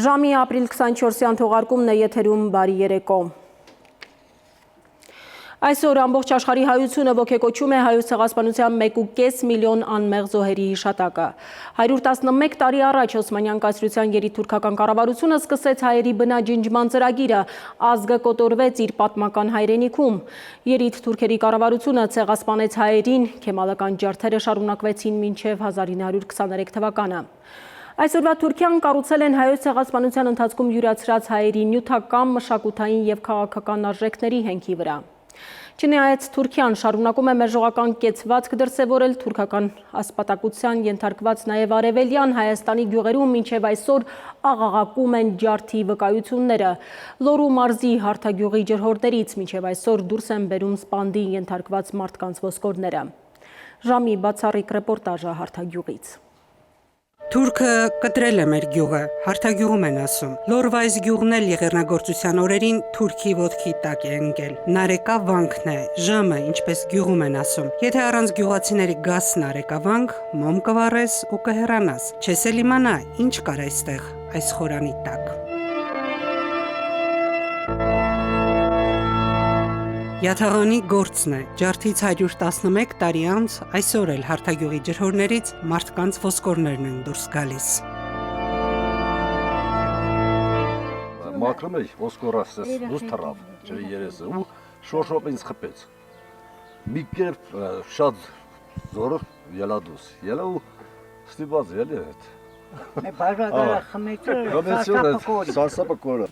Ժամի ապրիլ 24-յան թողարկումն է եթերում բարի երեկո։ Այսօր ամբողջ աշխարհի հայությունը ոգեկոչում է հայոց ցեղասպանության 1.5 միլիոն անմեղ զոհերի հիշատակը։ 111 տարի առաջ Օսմանյան կայսրության երիտթուրքական կառավարությունը սկսեց հայերի բնաջնջման ծրագիրը, ազգը կոտորվեց իր պատմական հայրենիքում։ Երիտթուրքերի կառավարությունը ցեղասպանեց հայերին, քեմալական ջարդերը շարունակվեցին մինչև 1923 թվականը։ Այսօրվա Թուրքիան կառուցել են հայոց ցեղասպանության ընթացքում յուրացրած հայերի նյութական, մշակութային և քաղաքական արժեքների հենքի վրա։ Չնայած Թուրքիան շարունակում է մերժողական կեցվածք դրսևորել, թուրքական ասպատակության ենթարկված նաև արևելյան Հայաստանի գյուղերում մինչև այսօր աղաղակում են ջարդի վկայությունները։ Լոռու մարզի Հարթագյուղի ջրհորդներից մինչև այսօր դուրս են բերում սպանդի ենթարկված մարդկանց ոսկորները։ Ժամի բացառիկ ռեպորտաժը Հարթագյուղից։ Թուրքը կտրել է մեր գյուղը, Հարթագյուղում են ասում։ Լոռվայից գյուղն էլ եղեռնագործության օրերին թուրքի ոտքի տակ է ընկել։ Նարեկավանքն է, ժամը, ինչպես գյուղում են ասում։ Եթե առանց գյուղացիների գաս նարեկավանք, մոմ կվառես ու կհեռանաս։ Չես էլ իմանա, ինչ կար այստեղ, այս խորանի տակ։ Յաթաղանի գործն է, ջարդից 111 տարի անց, այսօր էլ Հարթագյուղի ջրհորներից մարդկանց ոսկորներն են դուրս գալիս։ Մաքրում էի ոսկորասես դուրս թռավ ջրի երեսը ու շոշոպ ինձ խփեց։ Մի կերպ շատ զորը ելա դուրս։ Ելա ու ստիպված ելի հետ։ Მე բաժակը խմեցի, սարսափը կորը։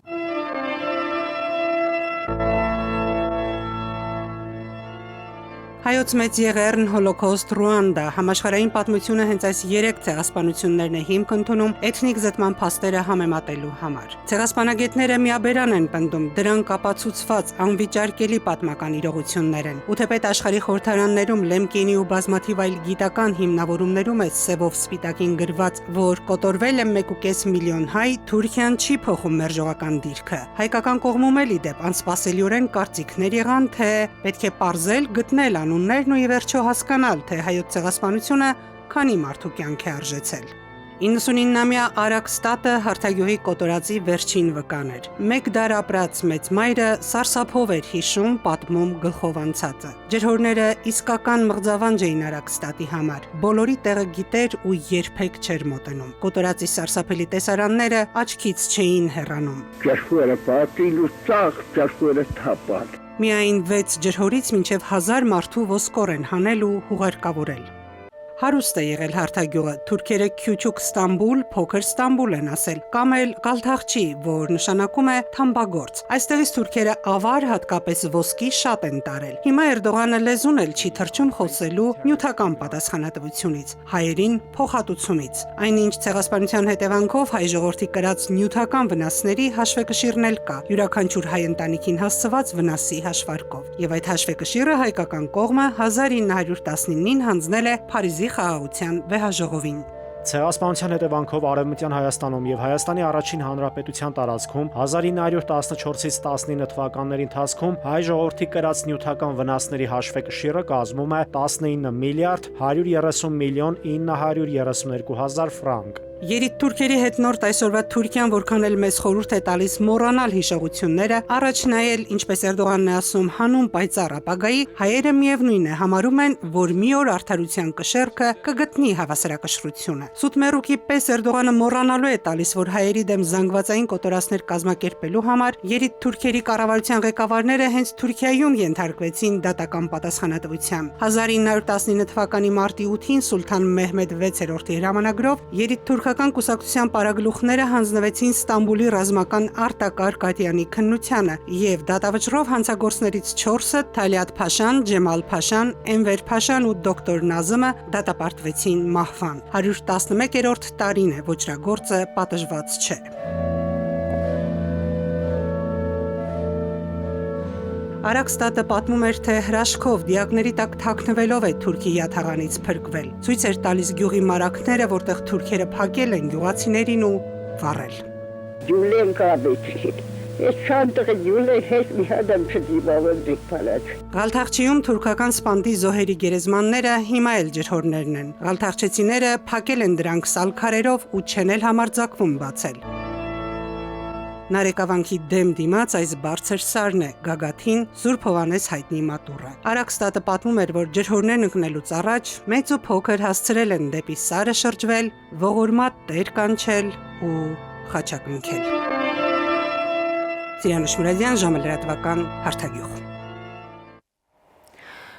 Հայոց մեծ եղեռն, հոլոքոստ, Ռուանդա, համաշխարհային պատմությունը հենց այս 3 ցեղասպանություններն է հիմք ընդունում էթնիկ զտման փաստերը համեմատելու համար։ Ցեղասպանագետները միաբերան են պնդում, դրանք ապացուցված անվիճարկելի պատմական իրողություններ են։ Ու թեպետ աշխարհի խորհրդարաններում Լեմկինի ու բազմաթիվ այլ գիտական հիմնավորումներում է սևով սպիտակին գրված, որ կոտորվել է 1.5 միլիոն հայ, Թուրքիան չի փոխում մերժողական դիրքը։ Հայկական կողմում էլ իդեպ անսպասելիորեն կարծիքներ եղան, թե պետք է պարզել, գտնել անուններն ու ի վերջո հասկանալ, թե հայոց ցեղասպանությունը քանի մարդու կյանք է արժեցել։ 99-ամյա Արաքստատը Հարթագյուղի կոտորածի վերջին վկան էր։ Մեկ դար ապրած մեծ մայրը սարսափով էր հիշում, պատմում գլխով անցածը։ Ջրհորները իսկական մղձավանջ էին Արաքստատի համար։ Բոլորի տեղը գիտեր ու երբեք չէր մոտենում։ Կոտորածի սարսափելի տեսարանները աչքից չէին հեռանում։ ճաշկուերը պատիլ ու ծաղ, ճաշկուերը թապալ։ Միայն 6 ջրհորից մինչև 1000 մարդու ոսկոր են հանել ու հուղարկավորել։ Հարուստ է եղել Հարթագյուղը, թուրքերը Քյուչուկ Ստամբուլ, փոքր Ստամբուլ են ասել, կամ էլ Գալթախչի, որ նշանակում է թամբագործ։ Այստեղից թուրքերը ավար, հատկապես ոսկի շատ են տարել։ Հիմա Էրդողանը լեզուն էլ չի թրջում խոսելու նյութական պատասխանատվությունից, հայերին փոխհատուցումից։ Այնինչ ցեղասպանության հետևանքով հայ ժողովրդի կրած նյութական վնասների հաշվեկշիռն էլ կա, յուրաքանչյուր հայ ընտանիքին հասցված վնասի հաշվարկով։ Եվ այդ հաշվեկշիռը հայկական կողմը 1919-ին հանձնել է Փարիզի խաղաղության վեհաժողովին։ Ցեղասպանության հետևանքով Արևմտյան Հայաստանում եւ Հայաստանի առաջին հանրապետության տարածքում 1914-ից 19 թվականների ընթացքում հայ ժողովրդի կրած նյութական վնասների հաշվեկշիռը կազմում է 19 միլիարդ 130 միլիոն 932 հազար ֆրանկ։ Երիտթուրքերի հետնորդ այսօրվա Թուրքիան որքան էլ մեզ խորհուրդ է տալիս մոռանալ հիշողությունները, առաջ նայել, ինչպես Էրդողանն է ասում, հանուն պայծառ ապագայի, հայերը միևնույն է համարում են, որ մի օր արդարության կշեռքը կգտնի հավասարակշռությունը։ Սուտմերուկի պես Էրդողանը մոռանալու է տալիս, որ հայերի դեմ զանգվածային կոտորածներ կազմակերպելու համար երիտթուրքերի կառավարության ղեկավարները հենց Թուրքիայում ենթարկվեցին դատական պատասխանատվության։ 1919 թվականի մարտի 8-ին Սուլթան Մեհմեդ 6-րդի հրամանագրով երիտթուրքական կուսակցության պարագլուխները հանձնվեցին Ստամբուլի ռազմական արտակարգ Կատյանի քննությանը եւ դատավճռով հանցագործներից 4-ը Թալիաթ Փաշան, Ջեմալ Փաշան, Էնվեր Փաշան ու դոկտոր Նազիմը դատապարտվեցին մահվան։ 111-րդ տարին է ոճրագործը պատժված չէ։ Արաքստատը պատմում էր, թե հրաշքով դիակների տակ թաքնվելով է Թուրքի յաթաղանից փրկվել։ Ցույց էր տալիս գյուղի մարակները, որտեղ թուրքերը փակել են գյուղացիներին ու վառել։ Ջուլեն կաբեցի։ Ես շանտը ջուլեն հետ մի հադամ չդիվավեն դիպալած։ Գալթախչիում թուրքական սպանդի զոհերի գերեզմանները հիմա էլ ջրհորներն են։ Գալթախչեցիները փակել են դրանք սալքարերով ու չեն էլ համարձակվում բացել։ Նարեկավանքի դեմ դիմաց այս բարձր սարն է Գագաթին Սուրբ Հովանես հայտնի մատուռը։ Արաքստատը պատմում էր, որ ջրհորներն ընկնելուց առաջ մեծ ու փոքր հասցրել են դեպի սարը շրջվել, ողորմատ տեր կանչել ու խաչակնքել։ Ծիրանուշ Մուրադյան, ժամը լրատվական հարթագյուղ։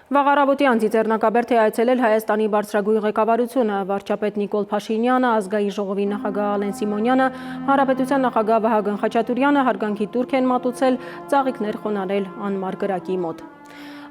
Վաղ առավոտյան Ծիծեռնակաբերդ է այցելել Հայաստանի բարձրագույն ղեկավարությունը, վարչապետ Նիկոլ Փաշինյանը, ազգային ժողովի նախագահ Ալեն Սիմոնյանը, հանրապետության նախագահ Վահագն Խաչատուրյանը հարգանքի տուրք են մատուցել ծաղիկներ խոնարհել անմար գրակի մոտ։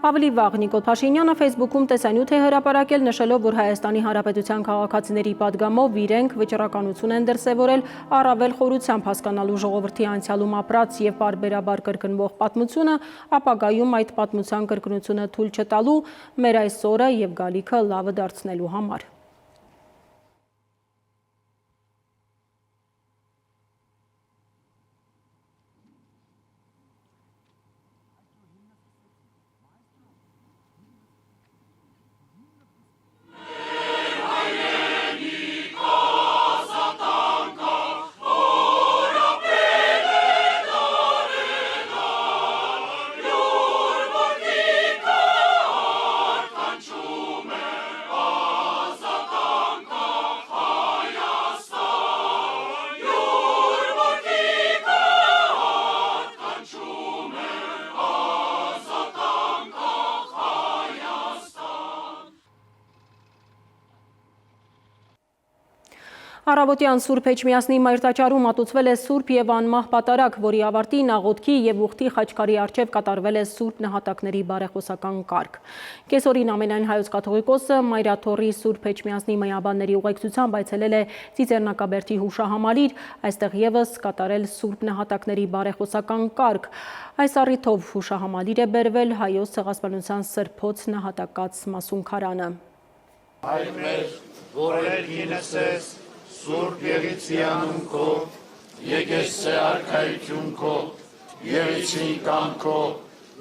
Ավելի վաղ Նիկոլ Փաշինյանը Facebook-ում տեսանյութ է հրապարակել, նշելով, որ Հայաստանի Հանրապետության քաղաքացիների պատգամով իրենք վճռականություն են դրսևորել առավել խորությամբ հասկանալու ժողովրդի անցյալում ապրած եւ բարբերաբար կրկնվող պատմությունը, ապագայում այդ պատմության կրկնությունը թույլ չտալու, մեր այս օրը եւ գալիքը լավը դարձնելու համար։ Առավոտյան Սուրբ Էջմիածնի մայրտաճարում մատուցվել է Սուրբ եւ անմահ պատարագ, որի ավարտին աղոթքի եւ ուխտի խաչքարի առջև կատարվել է Սուրբ նահատակների բարեխոսական կարգ։ Կեսօրին ամենայն հայոց կաթողիկոսը Մայրաթոռի Սուրբ Էջմիածնի մայաբանների ուղեկցությամբ այցելել է Ծիծեռնակաբերդի հուշահամալիր, այստեղ եւս կատարել Սուրբ նահատակների բարեխոսական կարգ։ Այս առիթով հուշահամալիր է բերվել Հայոց ցեղասպանության սրբոց նահատակած մասունքարանը։ Այլ մեր, որեր ինսես Սուրբ Եղիցիանում քո, եկես արքայություն քո, եղիցին կամ քո,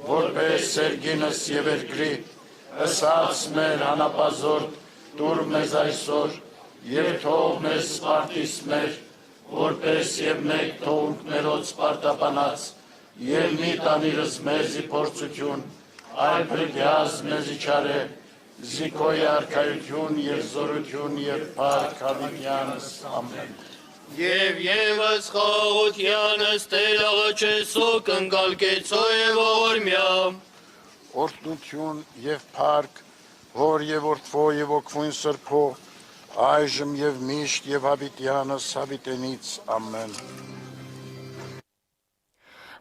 որպես սերգինս եւ երկրի, ըսած մեր հանապազորդ, դուր մեզ այսօր, եւ թող մեզ սպարտիս մեր, որպես եւ մեկ թողունք մերոց սպարտապանած, եւ մի տանիրս մեզի փորձություն, այլ բրգյազ մեզի չարե, Զիկոյ արքայություն և զորություն և պարք հավիտյանս, ամեն։ Եվ եվս խաղոտյանս տեր աղաչեսո կնգալկեցո և ողորմյա։ Օրտնություն և պարք, որ և որդվո և ոգվույն սրպո, այժմ և միշտ և հավիտյանս հավիտենից, ամեն։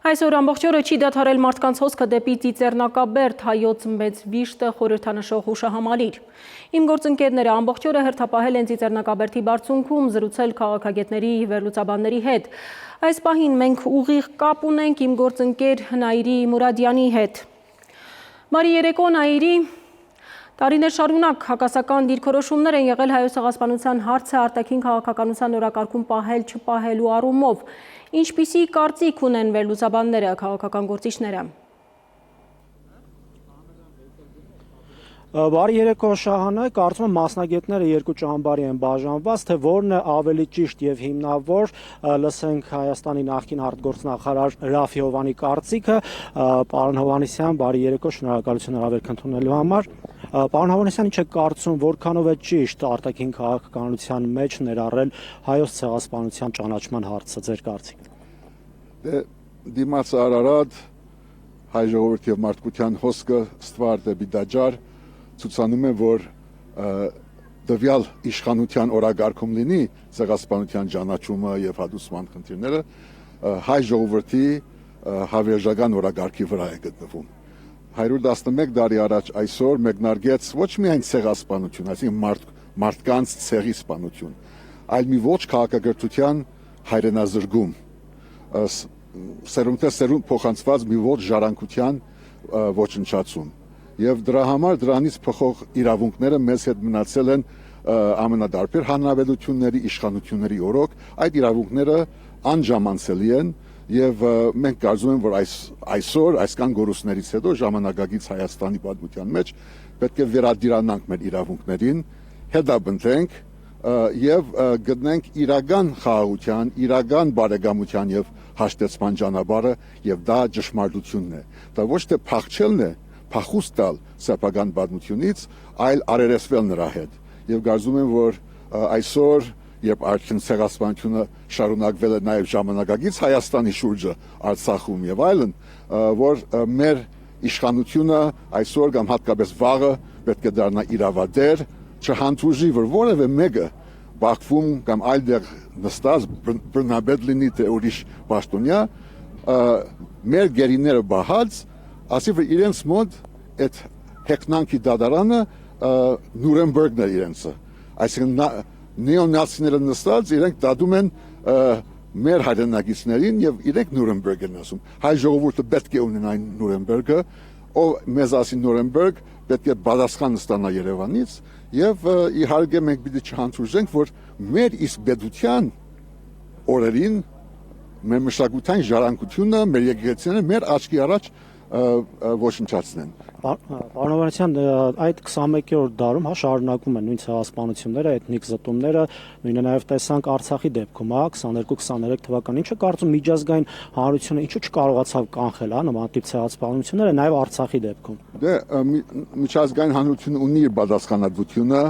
Այսօր ամբողջ օրը չի դադարել մարդկանց հոսքը դեպի Ծիծեռնակաբերդ հայոց մեծ վիշտը խորհրդանշող հուշահամալիր։ Իմ գործընկերները ամբողջ օրը հերթապահել են Ծիծեռնակաբերդի բարձունքում, զրուցել քաղաքագետների վերլուծաբանների հետ։ Այս պահին մենք ուղիղ կապ ունենք իմ գործընկեր Նաիրի Մուրադյանի հետ։ Բարի երեկո Նաիրի։ Տարիներ շարունակ հակասական դիրքորոշումներ են եղել Հայոց ցեղասպանության հարցը արտաքին քաղաքականության օրակարգում պահել չպահելու առումով։ Ինչպիսի կարծիք ունեն վերլուծաբանները, քաղաքական գործիչները։ Բարի երեկո Շահանե, կարծում եմ մասնագետները երկու ճամբարի են բաժանված, թե որն է ավելի ճիշտ եւ հիմնավոր, լսենք Հայաստանի նախկին արտգործնախարար Ռաֆի Հովանի կարծիքը, պարոն Հովանեսյան, բարի երեկո, շնորհակալություն հրավերք ընդունելու համար։ Պարոն Հովանեսյան, ինչ է կարծում, որքանով է ճիշտ արտաքին քաղաքականության մեջ ներառել հայոց ցեղասպանության ճանաչման հարցը, ձեր կարծիքը։ Դիմաց Արարատ, հայ ժողովրդի եւ մարդկության հոսքը ստվար դեպի դաջար ցուցանում է, որ տվյալ իշխանության օրագարկում լինի ցեղասպանության ճանաչումը եւ հադուսման խնդիրները հայ ժողովրդի հավերժական օրագարկի վրա է գտնվում։ 111 տարի առաջ այսօր մեկնարկեց ոչ միայն ցեղասպանություն, այսինքն մարդկանց ցեղի սպանություն, այլ մի ոչ քաղաքակրթության հայրենազրկում, սերունդ փոխանցված մի ոչ ժառանգության ոչնչացում։ Եվ դրա համար դրանից փոխող իրավունքները մեզ հետ մնացել են ամենադարբեր հանրապետությունների, իշխանությունների օրոք, այդ իրավունքները անժամանցելի են եւ մենք կարծում ենք, որ այսօր այսքան գորուսներից հետո ժամանակակից Հայաստանի պատմության մեջ պետք է վերադիրանանք մեր իրավունքներին, հետապնդենք, եւ գտնենք իրական խաղաղության, իրական բարեկամության եւ հաշտեցման ճանապարհը եւ դա ճշմարտությունն է։ Դա ոչ թե փախչելն է, փախուստ տալ սեփական պատմությունից, այլ արերեսվել նրա հետ։ Եվ կարծում եմ, որ այսօր, երբ արդեն ցեղասպանությունը շարունակվել է նաեւ ժամանակակից Հայաստանի շուրջը, Արցախում եւ այլն, որ մեր իշխանությունը այսօր կամ հատկապես վաղը պետք է դառնա իրավադեր, չհանդուրժի, որ որևէ մեկը Բաքվում կամ այլտեղ նստած բռնաբեդ լինի թե ուրիշ պաշտոնյա, մեր գերիները բահած, ասի որ իրենց մոտ այդ հեքնանքի դատարանը Նուրեմբերգն է իրենցը։ Այսինքն նեոնացիները նստած իրենք դատում են մեր հայրենակիցներին եւ իրենք Նուրեմբերգ են ասում։ Հայ ժողովուրդը պետք է ունենա Նուրեմբերգը, ով մեզ ասի Նուրեմբերգ, պետք է պատասխան ստանա Երևանից եւ իհարկե մենք պիտի չհանդուրժենք, որ մեր իսկ պետության օրերին մեր մշակութային ժառանգությունը, մեր եկեղեցիները մեր աչքի առաջ ոչնչացնեն։ Պարոն Հովհաննիսյան, այդ 21-րդ դարում շարունակվում են նույն ցեղասպանությունները, էթնիկ զտումները, նույնը նաև տեսանք Արցախի դեպքում, 22-23 թվականին, ինչը կարծում միջազգային հանրությունը ինչու չկարողացավ կանխել, նման տիպ ցեղասպանությունները նաև Արցախի դեպքում։ Դե միջազգային հանրությունը ունի իր պատասխանատվությունը,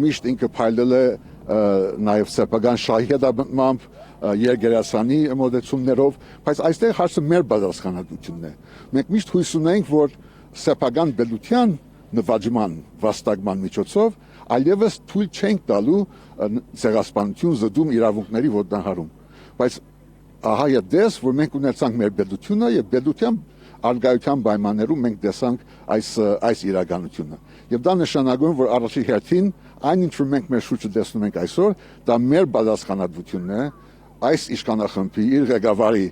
միշտ ինքը փայլել է նաև սեփական շահի հետապնդմամբ երգերասանի մոդեցումներով, բայց այստեղ հարցը մեր պատասխանատվությունն է։ Մենք միշտ հույս ունենք, որ սեփական պետության նվաճման, վաստակման միջոցով այլևս թույլ չենք տալու ցեղասպանություն, զտում, իրավունքների ոտնահարում։ Բայց ահա եդես, որ մենք ունեցանք մեր պետությունը եւ պետության արգայության պայմաններում մենք տեսանք այս իրականությունը։ Եվ դա նշանակում է, որ առաջի հերթին այն ինչ որ մենք մեր շուրջը տեսնում ենք այսօր, դա մեր պատասխանատվությունն է, այս իշխանախմբի իր ղեկավարի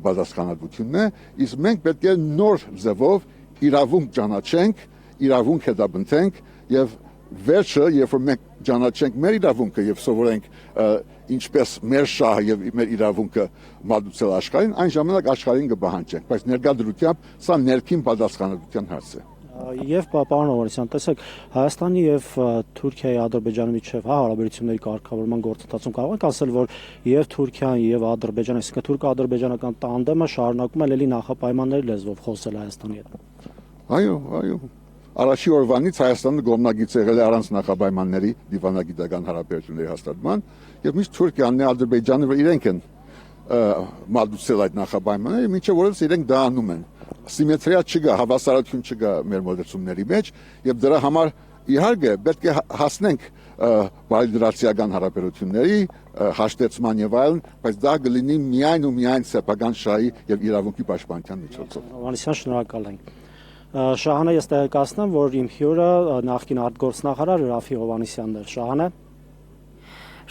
պատասխանատվությունն է, իսկ մենք պետք է նոր ձևով իրավունք ճանաչենք, իրավունք հետապնդենք եւ վերջը, երբ որ մենք ճանաչենք մեր իրավունքը եւ սովորենք ինչպես մեր շահը եւ մեր իրավունքը մատուցել աշխարհին, այն ժամանակ աշխարհին կպահանջենք, բայց ներկայությամբ սա ներքին պատասխանատվության հարց է։ Եվ պարոն Հովհաննիսյան, տեսեք, Հայաստանի եւ Թուրքիայի, Ադրբեջանի միջև հարաբերությունների կարգավորման գործընթացում կարող եք ասել, որ եւ Թուրքիան եւ Ադրբեջանը, այսինքն թուրք-ադրբեջանական տանդեմը շարունակում է լելի նախապայմանների լեզվով խոսել Հայաստանի հետ։ Այո։ Առաջի օրվանից Հայաստանը կողմնակից եղել է առանց նախապայմանների դիվանագիտական հարաբերությունների հաստատման եւ միշտ Թուրքիան եւ Ադրբեջանը որ իրենք են մատուցել այդ նախապայմանները, մինչեւ որից իրենք դա անում են։ Սիմետրիա չկա, հավասարություն չկա մեր մոդեցումների մեջ եւ դրա համար իհարկե պետք է հասնենք բարիդրացիական հարաբերությունների հաշտեցման եւ այլն, բայց դա կլինի միայն ու միայն սեփական շահի եւ իրավունքի պաշտպանության միջոցով։ Հովհաննիսյան, շնորհակալ ենք։ Շահանե, ես տեղեկացնեմ, որ իմ հյուրը նախկին արտգործնախարար Ռաֆի Հովհաննիսյանն էր։ Շահանե։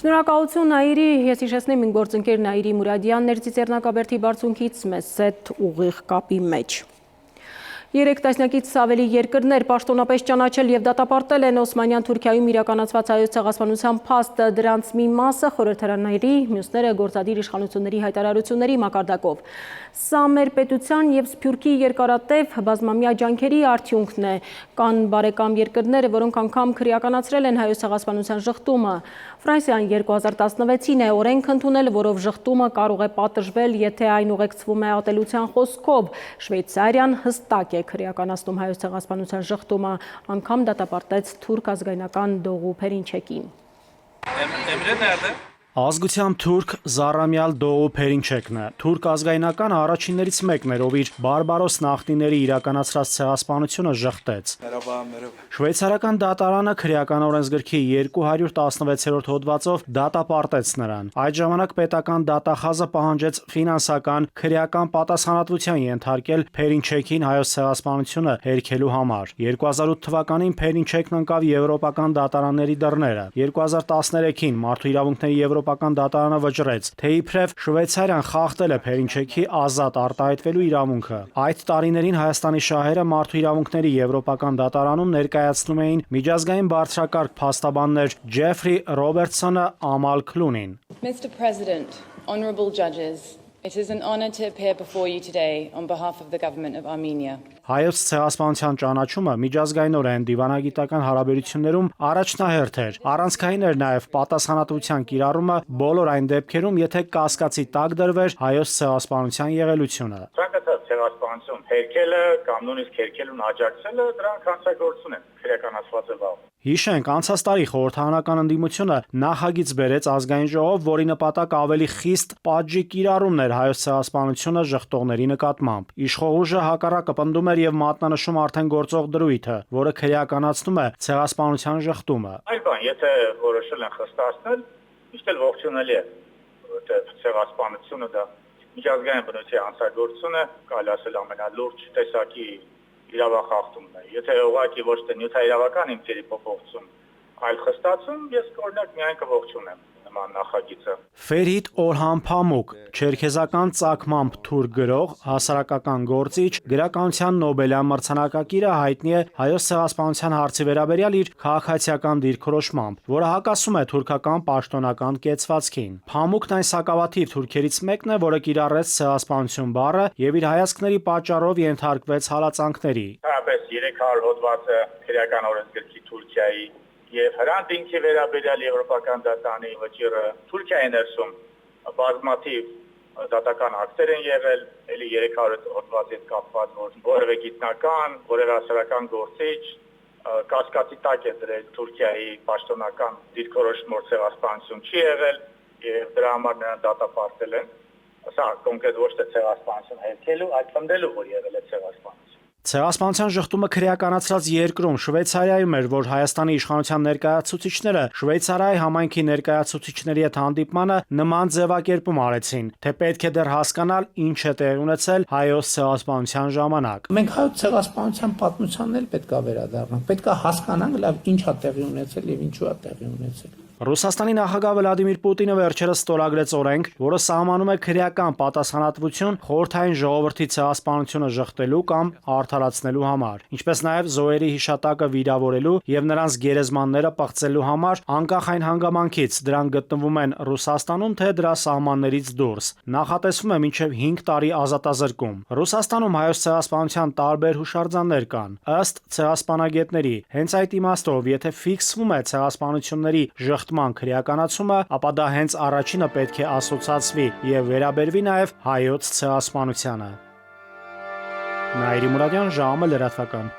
Շնորհակալություն Նաիրի, ես հիշեցնեմ իմ գործընկեր Նաիրի Մուրադյանն էր Ծիծեռնակաբերդի բարձունքից մեզ հետ ուղիղ կապի մեջ։ 3 տասնյակից ավելի երկրներ պաշտոնապես ճանաչել եւ դատապարտել են Օսմանյան Թուրքիայում իրականացված հայոց ցեղասպանության փաստը, դրանց մի մասը խորհրդարանների, մյուսները գործադիր իշխանությունների հայտարարությունների մակարդակով։ Սա մեր պետության եւ Սփյուռքի երկարատև բազմամյա ջանքերի արդյունքն է։ Կան բարեկամ երկրները, որոնք անգամ քրեականացրել են հայոց ցեղասպանության ժխտումը։ Ֆրանսիան 2016-ին է օրենք ընդունել, որով ժխտումը կարող է պատժվել, եթե այն ուղեկցվում է ատելության խոսքով։ Շվեյցարիան հստակ է քրեականացնում հայոց ցեղասպանության ժխտումը, անգամ դատապարտեց թուրք ազգայնական Դողու Փերինչեկին։ Ազգությամբ թուրք Զառամյալ Դողու Փերինչեկն է։ Թուրք ազգայնական առաջիններից մեկն էր, ով իր բարբարոս նախնիների իրականացրած ցեղասպանությունը ժխտեց։ Շվեյցարական դատարանը քրեական օրենսգրքի 216-րդ հոդվածով դատապարտեց նրան։ Այդ ժամանակ պետական դատախազը պահանջեց ֆինանսական, քրեական պատասխանատվության ենթարկել Փերինչեկին հայոց ցեղասպանությունը հերքելու համար։ 2008 թվականին Փերինչեկն ընկավ եվրոպական դատարանների դռները։ 2013-ին Մարդու իրավունքների Եվրոպական դատարանը վճռեց, թե իբրև Շվեյցարիան խախտել է Փերինչեկի ազատ արտահայտվելու իրավունքը։ Այդ տարիներին Հայաստանի շահերը Մարդու իրավունքների Եվրոպական դատարանում ներկայացնում էին միջազգային բարձրակարգ փաստաբաններ Ջեֆրի Ռոբերտսոնը, Ամալ Քլունին։ Mr. President, honorable judges, It is an honor to appear before you today on behalf of the government of Armenia. Հայոց ցեղասպանության ճանաչումը միջազգայինորեն դիվանագիտական հարաբերություններում առաջնահերթ էր։ Առանցքային էր նաև պատասխանատվության կիրառումը բոլոր այն դեպքերում, եթե կասկածի տակ դրվեր հայոց ցեղասպանության եղելությունը։ Ցանկացած ցեղասպանություն հերքելը կամ նույնիսկ հերքելուն աջակցելը դրանք հանցագործություն են, քրեականացված է վաղ։ Հիշենք, անցած տարի խորհրդարանական ընդդիմությունը նախագիծ բերեց ազգային ժողով, որի նպատակը ավելի խիստ պատժի կիրառումն էր հայոց ցեղասպանությունը ժխտողների նկատմամբ։ Իշխող ուժը հակառակը պնդում էր եւ մատնանշում արդեն գործող դրույթը, որը քրեականացնում է ցեղասպանության ժխտումը։ Այլ բան, եթե որոշել են խստացնել, միշտ էլ ողջունելի է, որտեղ ցեղասպանությունը դա միջազգային բնույթի հանցագործություն է, կարելի ասել ամենալուրջ տեսակի իրավախախտումն է։ Եթե ուղղակի ոչ թե նյութայիրավական ինքերի փոփոխություն, այլ խստացում, ես օրինակ միայն կողջունեմ նման նախագիծը։ Ֆերիդ Օրհան Փամուկ, չերքեզական ծագմամբ թուրք գրող, հասարակական գործիչ, գրականության Նոբելյան մրցանակակիրը հայտնի է հայոց ցեղասպանության հարցի վերաբերյալ իր քաղաքացիական դիրքորոշմամբ, որը հակասում է թուրքական պաշտոնական կեցվածքին։ Փամուկն այն սակավաթիվ թուրքերից մեկն է, որը կիրառեց ցեղասպանություն բառը եւ իր հայացքների պատճառով ենթարկվեց հալածանքների։ Հապես 300 հոդվածը քրեական օրենսգրքի Թուրքիայի եւ Հրանտ ինքի վերաբերյալ եվրոպական դատանի վճիռը Թուրքիայի ներսում բազմաթիվ դատական ակտեր են եղել, էլի 300 հոդվածի հետ կապված, որ որևէ գիտնական, որևէ հասարակական գործիչ կասկածի տակ է դրել Թուրքիայի պաշտոնական դիրքորոշումը ցեղասպանություն չի եղել եւ դրա համար նրան դատապարտել են։ Սա կոնկրետ ոչ թե ցեղասպանություն հերքելու, այլ պնդելու, որ եղել է ցեղասպանություն։ Ցեղասպանության ժխտումը քրեականացրած երկրում Շվեյցարիայում էր, որ Հայաստանի իշխանության ներկայացուցիչները Շվեյցարիայի համայնքի ներկայացուցիչների հետ հանդիպմանը նման ձևակերպում արեցին, թե պետք է դեռ հասկանալ ինչ է տեղի ունեցել հայոց ցեղասպանության ժամանակ։ Մենք հայոց ցեղասպանության պատմությանն էլ պետք է վերադառնանք, պետք է հասկանանք լավ ինչ է տեղի ունեցել եւ ինչու է տեղի ունեցել։ Ռուսաստանի նախագահ Վլադիմիր Պուտինը վերջերս ստորագրեց օրենք, որը սահմանում է քրեական պատասխանատվություն խորհրդային ժողովրդի ցեղասպանությունը ժխտելու կամ արդարացնելու համար, ինչպես նաև զոհերի հիշատակը վիրավորելու եւ նրանց գերեզմանները պղծելու համար, անկախ այն հանգամանքից դրանք գտնվում են Ռուսաստանում թե դրա սահմաններից դուրս։ Նախատեսվում է մինչև 5 տարի ազատազրկում։ Ռուսաստանում հայոց ցեղասպանության տարբեր հուշարձաններ կան։ Ըստ ցեղասպանագետների, հենց այդ իմաստով, եթե ֆիքսվում է ցեղասպանությունների ժխտման քրեականացումը, ապա դա հենց առաջինը պետք է ասոցացվի եւ վերաբերվի նաեւ հայոց ցեղասպանությանը։ Նաիրի Մուրադյան, ժամը լրատվական։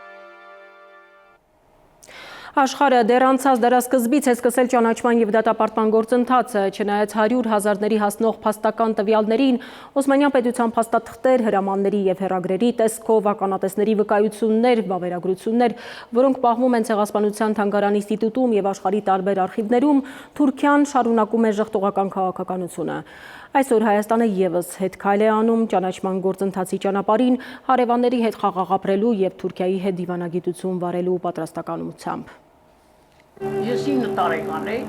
Աշխարհը դեռ անցած դարաշրջանից է սկսել ճանաչման եւ դատապարտման գործընթացը, չնայած 100,000-ների հասնող փաստական տվյալներին, Օսմանյան պետության փաստաթղթեր, հրամանների եւ հեռագրերի տեսքով ականատեսների վկայություններ, վավերագրություններ, որոնք պահվում են Ցեղասպանության թանգարան ինստիտուտում եւ աշխարհի տարբեր արխիվներում, Թուրքիան շարունակում է ժխտողական քաղաքականությունը։ Այսօր Հայաստանը եւս հետ քայլ է անում ճանաչման գործընթացի ճանապարհին հարևանների հետ խաղաղ ապրելու եւ Թուրքիայի հետ դիվանագիտություն վարելու պատրաստականությամբ։ Ես 9 տարեկան էի,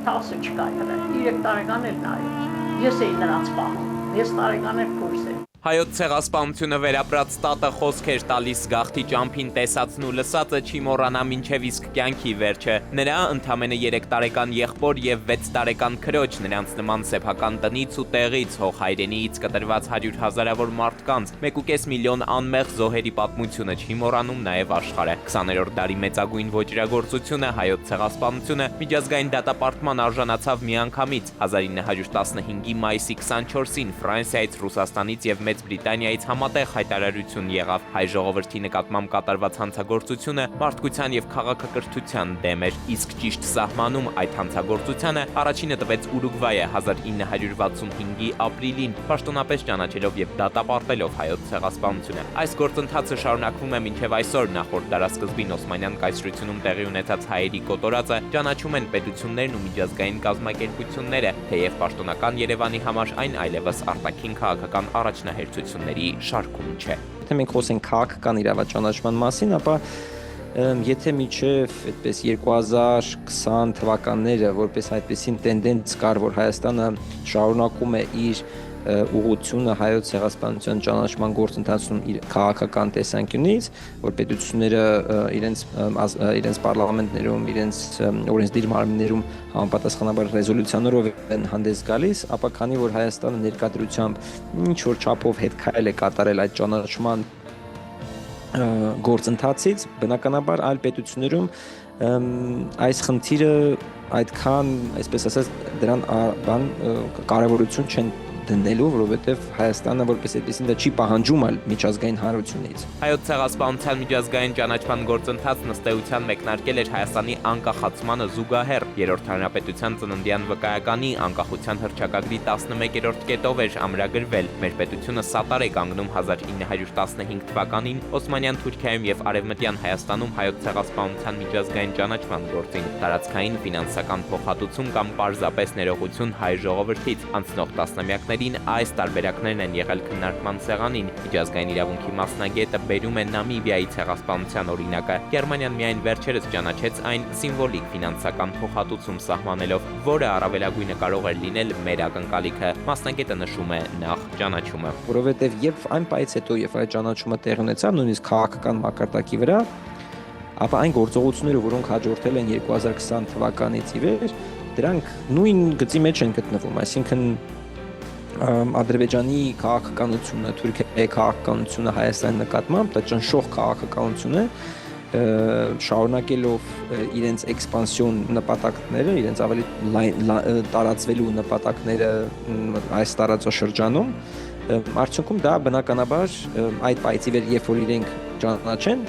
10 չկար, 3 տարեկան էլ նայեց։ Ես էի նրանց պահում, 6 տարեկան էլ կուրս էի։ Հայոց ցեղասպանությունը վերապրած տատը խոսքեր տալիս գաղթի ճամփին տեսածն ու լսածը չի մոռանա մինչև իսկ կյանքի վերջը։ Նրա ընդամենը 3 տարեկան եղբոր եւ 6 տարեկան քրոջ, նրանց նման սեփական տնից ու տեղից, հող հայրենիից կտրված 100,000-ավոր մարդկանց, 1.5 միլիոն անմեղ զոհերի պատմությունը չի մոռանում նաեւ աշխարհը։ 20-րդ դարի մեծագույն ոճրագործությունը հայոց ցեղասպանությունը միջազգային դատապարտման արժանացավ միանգամից 1915-ի մայիսի 24-ին Ֆրանսիայից, Ռուսաստանից եւ Մեծ Բրիտանիայից համատեղ հայտարարություն եղավ։ Հայ ժողովրդի նկատմամբ կատարված հանցագործությունը մարդկության եւ քաղաքակրթության դեմ էր, իսկ ճիշտ սահմանում այդ հանցագործությանը առաջինը տվեց Ուրուգվայը 1965-ի ապրիլին, պաշտոնապես ճանաչելով եւ դատապարտելով հայոց ցեղասպանությունը։ Այս գործընթացը շարունակվում է մինչեւ այսօր։ Նախորդ դարաշրջանին Օսմանյան կայսրությունում տեղի ունեցած հայերի կոտորածը ճանաչում են պետություններն ու միջազգային կազմակերպությունները, թեև պաշտոնական Երևանի համար այն այլևս արտաքին քաղաքական առաջնահերթությունների շարքում չէ։ Եթե մենք խոսենք քաղաքական իրավաճանաչման մասին, ապա եթե միջև այդպես 2020 թվականները որպես այդպեսին տենդենց կար, որ Հայաստանը շարունակում է իր ուղղությունը հայոց ցեղասպանության ճանաչման գործընթացում իր քաղաքական տեսանկյունից, որ պետությունները իրենց պարլամենտներում, իրենց օրենսդիր մարմիններում համապատասխանաբար ռեզոլյուցիաներով են հանդես գալիս, ապա քանի որ Հայաստանը ներկայությամբ ինչ որ չափով հետքայլ է կատարել այդ ճանաչման գործընթացից, բնականաբար այլ պետություններում այս խնդիրը այդքան, այսպես ասած, դրան կարևորություն չեն դնելու, որովհետև Հայաստանը որպես այդպեսին դա չի պահանջում այլ միջազգային հանրությունից։ Հայոց ցեղասպանության միջազգային ճանաչման գործընթացն ըստ էության մեկնարկել էր Հայաստանի անկախացմանը զուգահեռ։ Երրորդ հանրապետության ծննդյան վկայականի անկախության հռչակագրի 11-րդ կետով էր ամրագրվել։ Մեր պետությունը սատար է կանգնում 1915 թվականին Օսմանյան Թուրքիայում եւ Արևմտյան Հայաստանում հայոց ցեղասպանության միջազգային ճանաչման գործին։ Տարածքային ֆինանսական փոխհատուցում կամ պարզապես ներողություն հայ ժողովրդից անցնող տասնամյակներ այս տարբերակներն են եղել քննարկման սեղանին։ Միջազգային իրավունքի մասնագետը բերում է Նամիբիայի ցեղասպանության օրինակը։ Գերմանիան միայն վերջերս ճանաչեց այն սիմվոլիկ ֆինանսական փոխհատուցում սահմանելով, որը առավելագույնը կարող էր լինել մեր ակնկալիքը։ Մասնագետը նշում է նախ ճանաչումը, որովհետև երբ այն պայից հետո երբ այդ ճանաչումը տեղի ունեցավ, նույնիսկ քաղաքական մակարդակի վրա, ապա այն գործողությունները, որոնք հաջորդել են 2020 թվականից ի վեր, դրանք նույն գծի մեջ են գտնվում, այսինքն Ադրբեջանի քաղաքականությունը, Թուրքիայի քաղաքականությունը Հայաստանի նկատմամբ դա ճնշող քաղաքականություն է, շարունակելով իրենց էքսպանսիոն նպատակները, իրենց ավելի տարածվելու նպատակները այս տարածաշրջանում, արդյունքում դա բնականաբար այդ պայծի վեր երբ որ իրենք ճանաչեն,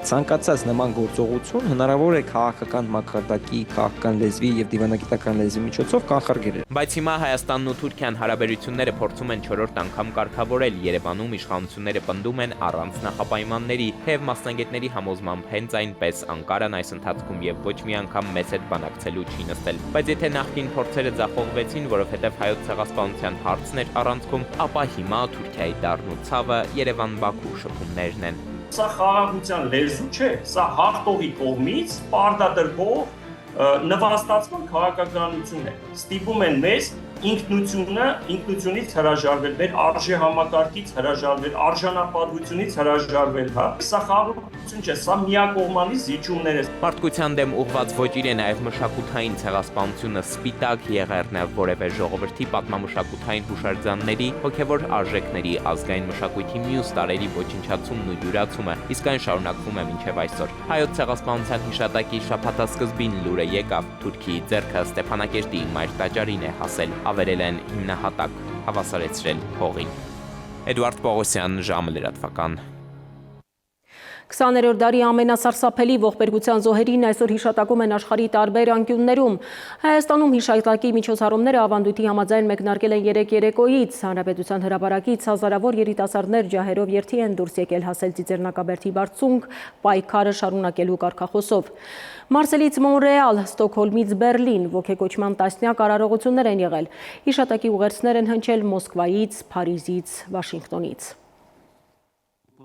ցանկացած նման գործողություն հնարավոր է քաղաքական մակարդակի, քաղաքական լեզվի եւ դիվանագիտական լեզվի միջոցով կանխարգելել։ Բայց հիմա Հայաստանն ու Թուրքիան հարաբերությունները փորձում են 4-րդ անգամ կարգավորել։ Երևանում իշխանությունները պնդում են առանց նախապայմանների, թեև մասնագետների համոզմամբ հենց այնպես Անկարան այս ընթացքում եւ ոչ մի անգամ մեծ հետ բանակցելու չի նստել։ Բայց եթե նախկին փորձերը ձախողվեցին, որովհետեւ հայոց ցեղասպանության հարցն էր առանցքում, ապա հիմա Թուրքիայի դառն ու ցավը Երևան-Բաքու շփումներն են։ Սա խաղաղության լեզու չէ, սա հաղթողի կողմից պարտադրվող նվաստացման քաղաքականություն է։ Ստիպում են մեզ ինքնությունից հրաժարվել, մեր արժե համակարգից հրաժարվել, արժանապատվությունից հրաժարվել, հա։ Սա խաղաղություն չէ, սա միակողմանի զիջումներ է։ Մարդկության դեմ ուղղված ոճիր է նաև մշակութային ցեղասպանությունը, սպիտակ եղերնը, որևէ ժողովրդի պատմամշակութային հուշարձանների, հոգևոր արժեքների, ազգային մշակույթի մյուս տարրերի ոչնչացումն ու յուրացումը, իսկ այն շարունակվում է մինչև այսօր։ Հայոց ցեղասպանության հիշատակի շաբաթասկզբին լուրը եկավ, Թուրքիի ձեռքը Ստեփանակերտի մայր տաճարին է հասել, ավերել են հիմնահատակ, հավասարեցրել հողին։ Էդուարդ Պողոսյան, ժամը լրատվական։ 20-րդ դարի ամենասարսափելի ողբերգության զոհերին այսօր հիշատակում են աշխարհի տարբեր անկյուններում։ Հայաստանում հիշատակի միջոցառումները ավանդույթի համաձայն մեկնարկել են 3 երեկոյից։ Հանրապետության հրապարակից հազարավոր երիտասարդներ ջահերով երթի են դուրս եկել հասել Ծիծեռնակաբերդի բարձունք պայքարը շարունակելու կարգախոսով։ Մարսելից Մոնրեալ, Ստոկհոլմից Բերլին ոգեկոչման տասնյակ արարողություններ են եղել։ Հիշատակի ուղերձներ են հնչել Մոսկվայից, Փարիզից, Վաշինգտոնից։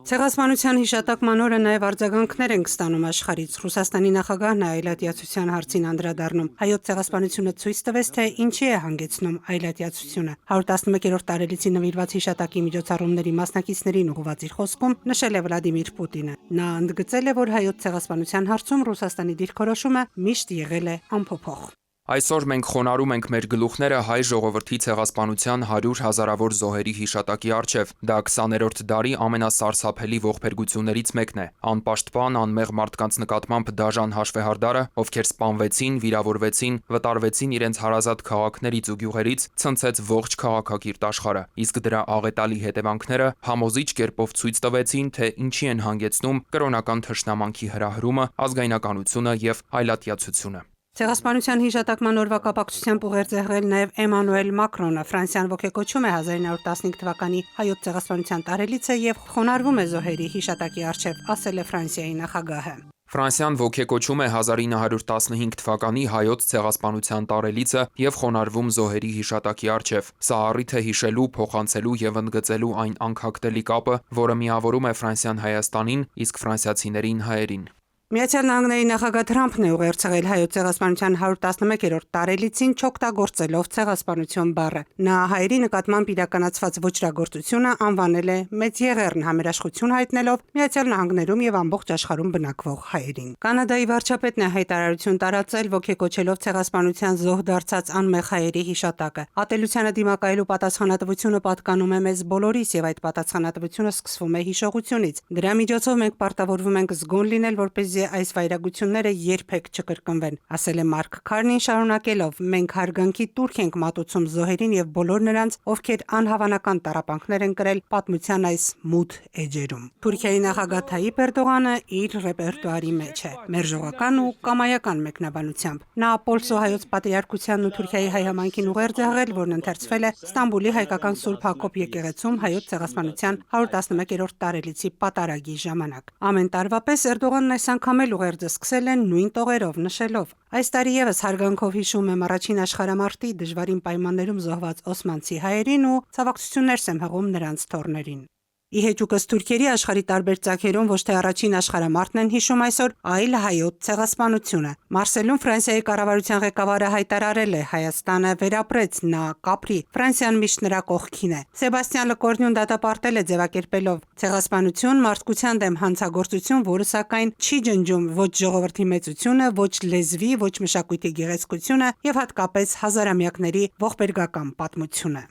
Ցեղասպանության հիշատակման օրը նաև արձագանքներ են ստանում աշխարհից։ Ռուսաստանի նախագահն այլատյացության հարցին անդրադառնում։ Հայոց ցեղասպանությունը ցույց տվեց, թե ինչի է հանգեցնում այլատյացությունը։ 111-րդ տարելիցի նվիրված հիշատակի միջոցառումների մասնակիցներին ուղղված իր խոսքում նշել է Վլադիմիր Պուտինը։ Նա ընդգծել է, որ հայոց ցեղասպանության հարցում Ռուսաստանի դիրքորոշումը միշտ եղել է անփոփոխ։ Այսօր մենք խոնարհում ենք մեր գլուխները հայ ժողովրդի ցեղասպանության 100 հազարավոր զոհերի հիշատակի առջև։ Դա 20-րդ դարի ամենասարսափելի ողբերգություններից մեկն է։ Անպաշտպան, անմեղ մարդկանց նկատմամբ դաժան հաշվեհարդարը, ովքեր սպանվեցին, վիրավորվեցին, վտարվեցին իրենց հարազատ քաղաքներից ու գյուղերից, ցնցեց ողջ քաղաքակիրթ աշխարհը։ Իսկ դրա աղետալի հետևանքները համոզիչ կերպով ցույց տվեցին, թե ինչի են հանգեցնում կրոնական թշնամանքի հրահրումը, ազգայնականությունը եւ այլատյացությունը։ Ցեղասպանության հիշատակման օրվա կապակցությամբ ուղերձ եղել նաև Էմանուել Մակրոնը։ Ֆրանսիան ոգեկոչում է 1915 թվականի հայոց ցեղասպանության տարելիցը եւ խոնարհվում է զոհերի հիշատակի առջև, ասել է Ֆրանսիայի նախագահը։ Ֆրանսիան ոգեկոչում է 1915 թվականի հայոց ցեղասպանության տարելիցը եւ խոնարհվում զոհերի հիշատակի առջև։ Սա առիթ է հիշելու, փոխանցելու եւ ընդգծելու այն անքակտելի կապը, որը միավորում է Ֆրանսիան Հայաստանին, իսկ ֆրանսիացիներին հայերին։ Միացյալ Նահանգների նախագահ Թրամփն է ուղերձել հայոց ցեղասպանության 111-րդ տարելիցին չօգտագործելով ցեղասպանություն բառը։ Նա հայերի նկատմամբ իրականացված ոճրագործությունը անվանել է մեծ եղեռն համերաշխություն հայտնելով Միացյալ Նահանգներում եւ ամբողջ աշխարհում բնակվող հայերին։ Կանադայի վարչապետն է հայտարարություն տարածել ոգեկոչելով ցեղասպանության զոհ դարձած անմեղ հայերի հիշատակը։ Ատելությանը դիմակայելու պատասխանատվությունը պատկանում է մեզ բոլորիս եւ այդ պատասխանատվությունը սկսվում է հիշողությունից։ Դրա միջոցով մենք պարտավորվում ենք զգոն լինել, որպեսզի այս վայրագությունները երբեք չկրկնվեն, ասել է Մարկ Քարնին շարունակելով. մենք հարգանքի տուրք ենք մատուցում զոհերին եւ բոլոր նրանց, ովքեր անհավանական տառապանքներ են կրել պատմության այս մութ էջերում։ Թուրքիայի նախագահ Թայիպ Էրդողանը իր ռեպերտուարի մեջ է, մերժողական ու կամայական մեկնաբանությամբ։ Նա Պոլսո հայոց պատրիարքությանն ու Թուրքիայի հայ համայնքին ուղերձ է հղել, որն ընթերցվել է Ստամբուլի հայկական Սուրբ Հակոբ եկեղեցում հայոց ցեղասպանության 111-րդ տարելիցի պատարագի ժամանակ։ Ամեն տարվա պես Էրդողանն այս անգամ էլ ուղերձը սկսել են նույն տողերով նշելով. Այս տարի եւս հարգանքով հիշում եմ առաջին աշխարհամարտի դժվարին պայմաններում զոհված օսմանցի հայերին ու ցավակցություններ եմ հղում նրանց թոռներին։ Ի հեճուկս թուրքերի աշխարհի տարբեր ծագերում ոչ թե առաջին աշխարհամարտն են հիշում այսօր, այլ հայոց ցեղասպանությունը։ Մարսելում Ֆրանսիայի կառավարության ղեկավարը հայտարարել է Հայաստանը վերապրեց, նա կապրի, Ֆրանսիան միշտ նրա կողքին է։ Սեբաստիան Լկորնյուն դատապարտել է ձևակերպելով ցեղասպանություն, մարդկության դեմ հանցագործություն, որը սակայն չի ջնջում ոչ ժողովրդի մեծությունը, ոչ լեզվի, ոչ մշակույթի գեղեցկությունը եւ հատկապես հազարամյակների ողբերգական պատմությունը։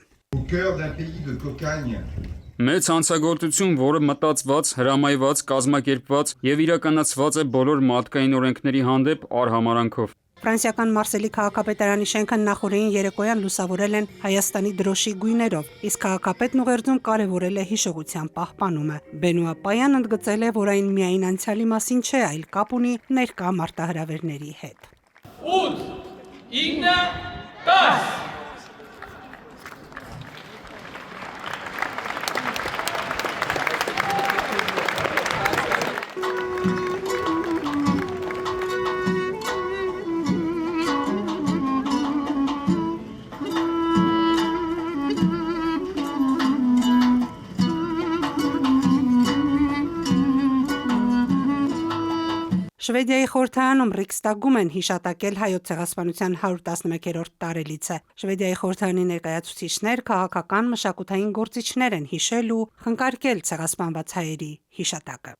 Մեծ հանցագործություն, որը մտածված, հրամայված, կազմակերպված եւ իրականացված է բոլոր մարդկային օրենքների հանդեպ արհամարանքով։ Ֆրանսիական Մարսելի քաղաքապետարանի շենքը նախորդին երեկոյան լուսավորել են Հայաստանի դրոշի գույներով, իսկ քաղաքապետն ուղերձում կարևորել է հիշողության պահպանումը։ Բենուա Պայան ընդգծել է, որ այն միայն անցյալի մասին չէ, այլ կապ ունի ներկա մարտահրավերների հետ։ 8, 9, 10 Շվեդիայի խորհրդարանում Ռիքստագում են հիշատակել հայոց ցեղասպանության 111-րդ տարելիցը։ Շվեդիայի խորհրդարանի ներկայացուցիչներ, քաղաքական, մշակութային գործիչներ են հիշել ու խնկարկել ցեղասպանված հայերի հիշատակը։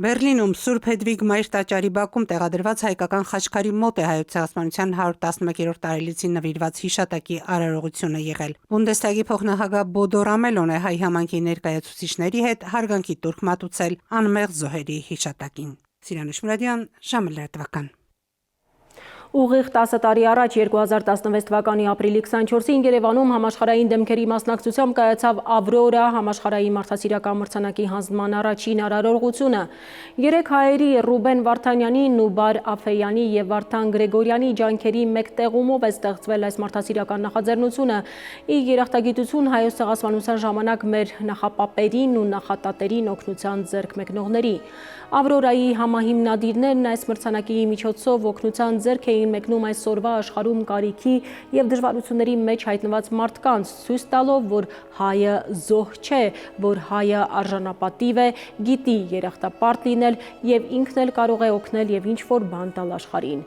Բերլինում Սուրբ Հեդվիգ Մայր տաճարի բակում տեղադրված հայկական խաչքարի մոտ է հայոց ցեղասպանության 111-րդ տարելիցին նվիրված հիշատակի արարողությունը եղել։ Բունդեսթագի փոխնախագահ Բոդո Ռամելոն է հայ համայնքի ներկայացուցիչների հետ հարգանքի տուրք մատուցել անմեղ զոհերի հիշատակին։ Սիրանուշ Մուրադյան, ժամը լրատվական։ Ուղիղ 10 տարի առաջ 2016 թվականի ապրիլի 24-ին Երևանում համաշխարհային դեմքերի մասնակցությամբ կայացավ Ավրորա համաշխարհային մարդասիրական մրցանակի հանձնման առաջին արարողությունը։ 3 հայերի Ռուբեն Վարդանյանի, Նուբար Աֆեյանի եւ Վարդան Գրեգորյանի ջանքերի մեկտեղումով է ստեղծվել այս մարդասիրական նախաձեռնությունը՝ ի երախտագիտություն հայոց ցեղասպանության ժամանակ մեր նախապապերին ու նախատատերին օգնության ձեռք մեկնողների։ Ավրորայի համահիմնադիրներն այս մրցանակի միջոցով օգնության ձեռք էին մեկնում այսօրվա աշխարհում կարիքի եւ դժվարությունների մեջ հայտնված մարդկանց, ցույց տալով, որ հայը զոհ չէ, որ հայը արժանապատիվ է, գիտի երախտապարտ լինել եւ ինքն էլ կարող է օգնել եւ ինչ-որ բան տալ աշխարհին։